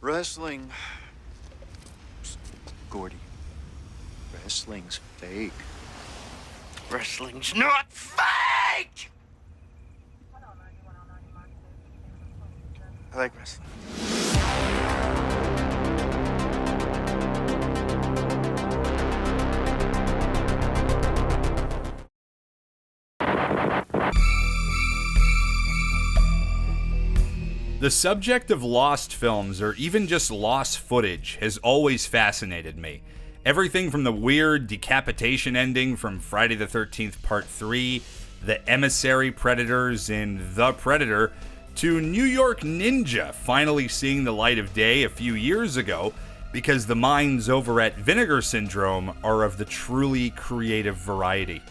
Wrestling. Gordy. Wrestling's fake. Wrestling's not fake! I like wrestling. The subject of lost films, or even just lost footage, has always fascinated me. Everything from the weird decapitation ending from Friday the 13th Part 3, the emissary predators in The Predator, to New York Ninja finally seeing the light of day a few years ago because the minds over at Vinegar Syndrome are of the truly creative variety.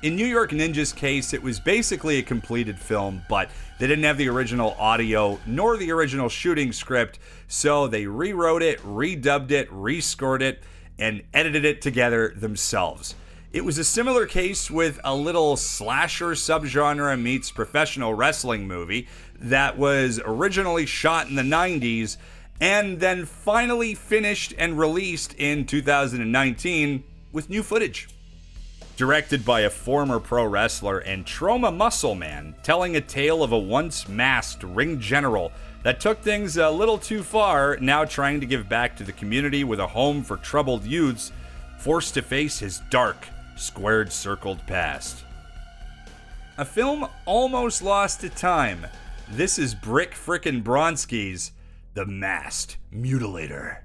In New York Ninja's case, it was basically a completed film, but they didn't have the original audio nor the original shooting script, so they rewrote it, redubbed it, rescored it, and edited it together themselves. It was a similar case with a little slasher subgenre meets professional wrestling movie that was originally shot in the 90s and then finally finished and released in 2019 with new footage. Directed by a former pro wrestler and trauma muscle man, telling a tale of a once masked ring general that took things a little too far, now trying to give back to the community with a home for troubled youths, forced to face his dark, squared-circled past. A film almost lost to time. This is Brick Frickin' Bronski's The Masked Mutilator.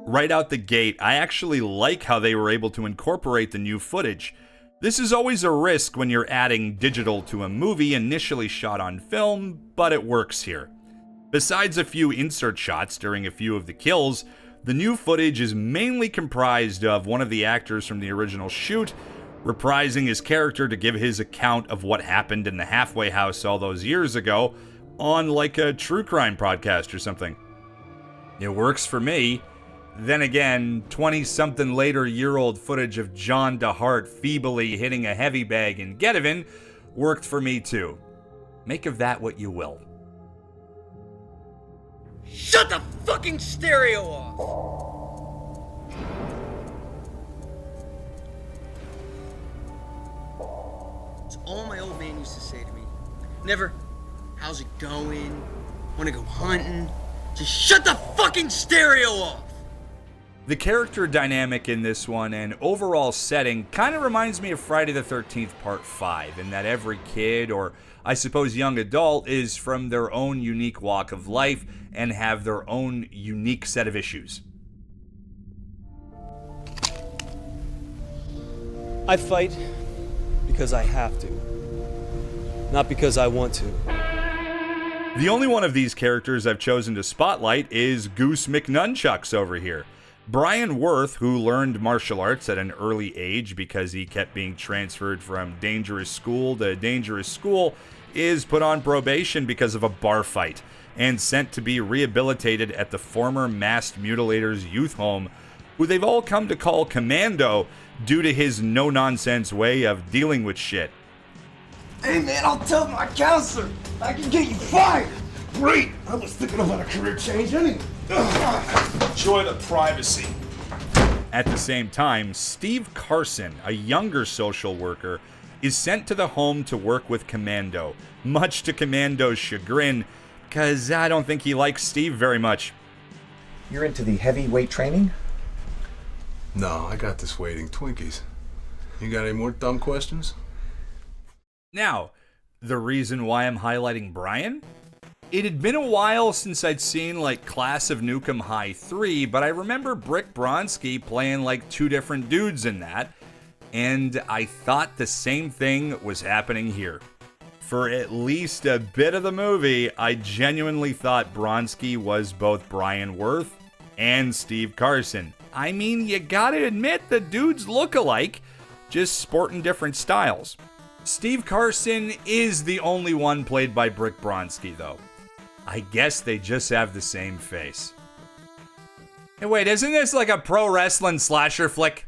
Right out the gate, I actually like how they were able to incorporate the new footage. This is always a risk when you're adding digital to a movie initially shot on film, but it works here. Besides a few insert shots during a few of the kills, the new footage is mainly comprised of one of the actors from the original shoot reprising his character to give his account of what happened in the halfway house all those years ago on like a true crime podcast or something. It works for me. Then again, 20-something later year-old footage of John DeHart feebly hitting a heavy bag in Getaven worked for me too. Make of that what you will. Shut the fucking stereo off! It's all my old man used to say to me. Never, how's it going? Wanna go hunting? Just shut the fucking stereo off! The character dynamic in this one and overall setting kind of reminds me of Friday the 13th Part 5, in that every kid, or I suppose young adult, is from their own unique walk of life and have their own unique set of issues. I fight because I have to, not because I want to. The only one of these characters I've chosen to spotlight is Goose McNunchucks over here. Brian Worth, who learned martial arts at an early age because he kept being transferred from dangerous school to dangerous school, is put on probation because of a bar fight and sent to be rehabilitated at the former Masked Mutilators youth home, who they've all come to call Commando due to his no-nonsense way of dealing with shit. Hey man, I'll tell my counselor. I can get you fired. Great. I was thinking about a career change anyway. Enjoy the privacy. At the same time, Steve Carson, a younger social worker, is sent to the home to work with Commando, much to Commando's chagrin, because I don't think he likes Steve very much. You're into the heavyweight training? No, I got this waiting. Twinkies. You got any more dumb questions? Now, the reason why I'm highlighting Brian? It had been a while since I'd seen like Class of Nukem High 3, but I remember Brick Bronski playing like two different dudes in that, and I thought the same thing was happening here. For at least a bit of the movie, I genuinely thought Bronski was both Brian Worth and Steve Carson. I mean, you gotta admit the dudes look alike, just sporting different styles. Steve Carson is the only one played by Brick Bronski, though. I guess they just have the same face. Hey, wait, isn't this like a pro wrestling slasher flick?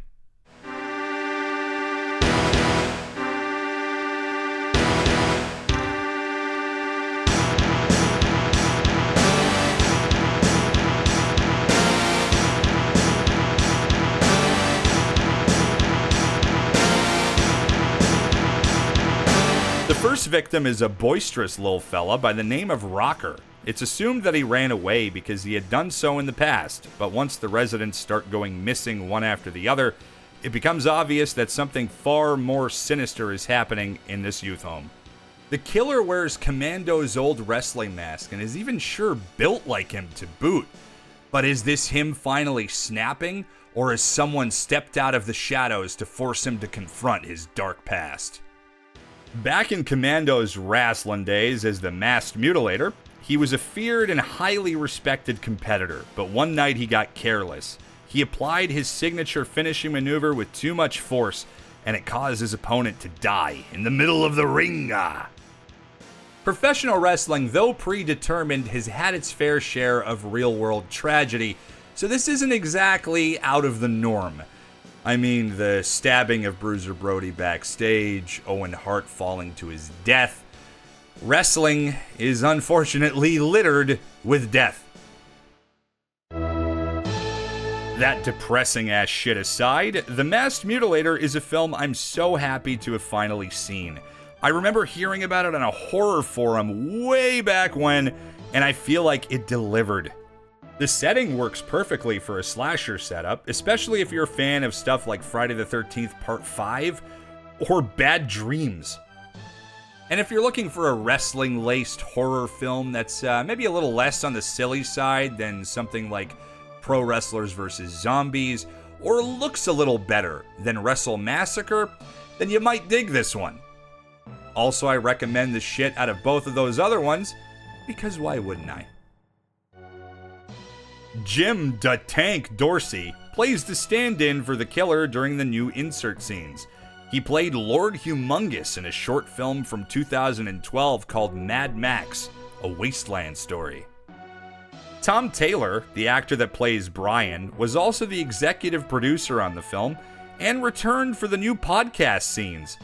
The first victim is a boisterous little fella by the name of Rocker. It's assumed that he ran away because he had done so in the past, but once the residents start going missing one after the other, it becomes obvious that something far more sinister is happening in this youth home. The killer wears Commando's old wrestling mask and is even sure built like him to boot. But is this him finally snapping, or has someone stepped out of the shadows to force him to confront his dark past? Back in Commando's wrestling days as the Masked Mutilator, he was a feared and highly respected competitor, but one night he got careless. He applied his signature finishing maneuver with too much force, and it caused his opponent to die in the middle of the ring. Professional wrestling, though predetermined, has had its fair share of real-world tragedy, so this isn't exactly out of the norm. I mean, the stabbing of Bruiser Brody backstage, Owen Hart falling to his death. Wrestling is unfortunately littered with death. That depressing-ass shit aside, The Masked Mutilator is a film I'm so happy to have finally seen. I remember hearing about it on a horror forum way back when, and I feel like it delivered. The setting works perfectly for a slasher setup, especially if you're a fan of stuff like Friday the 13th Part 5 or Bad Dreams. And if you're looking for a wrestling-laced horror film that's maybe a little less on the silly side than something like Pro Wrestlers vs. Zombies, or looks a little better than Wrestle Massacre, then you might dig this one. Also, I recommend the shit out of both of those other ones, because why wouldn't I? Jim "Da Tank" Dorsey plays the stand-in for the killer during the new insert scenes. He played Lord Humongous in a short film from 2012 called Mad Max, a wasteland story. Tom Taylor, the actor that plays Brian, was also the executive producer on the film and returned for the new podcast scenes.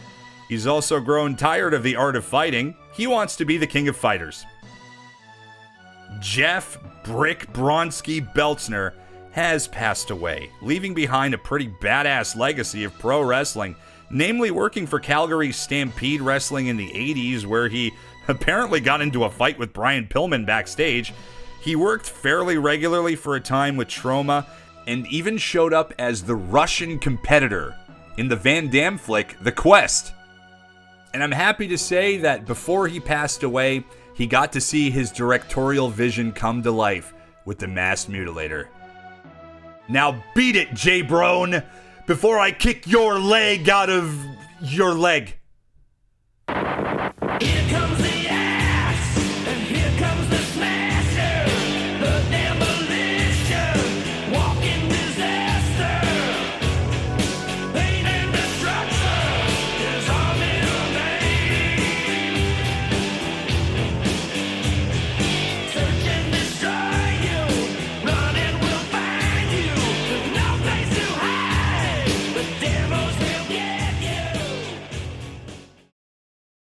He's also grown tired of the art of fighting. He wants to be the king of fighters. Jeff "Brick" Bronski Beltzner has passed away, leaving behind a pretty badass legacy of pro wrestling, namely working for Calgary's Stampede Wrestling in the 80s, where he apparently got into a fight with Brian Pillman backstage. He worked fairly regularly for a time with Trauma, and even showed up as the Russian competitor in the Van Damme flick The Quest. And I'm happy to say that before he passed away, he got to see his directorial vision come to life with The Masked Mutilator. Now beat it, J-Brone, before I kick your leg out of your leg. Here comes the ass, and here comes the smash.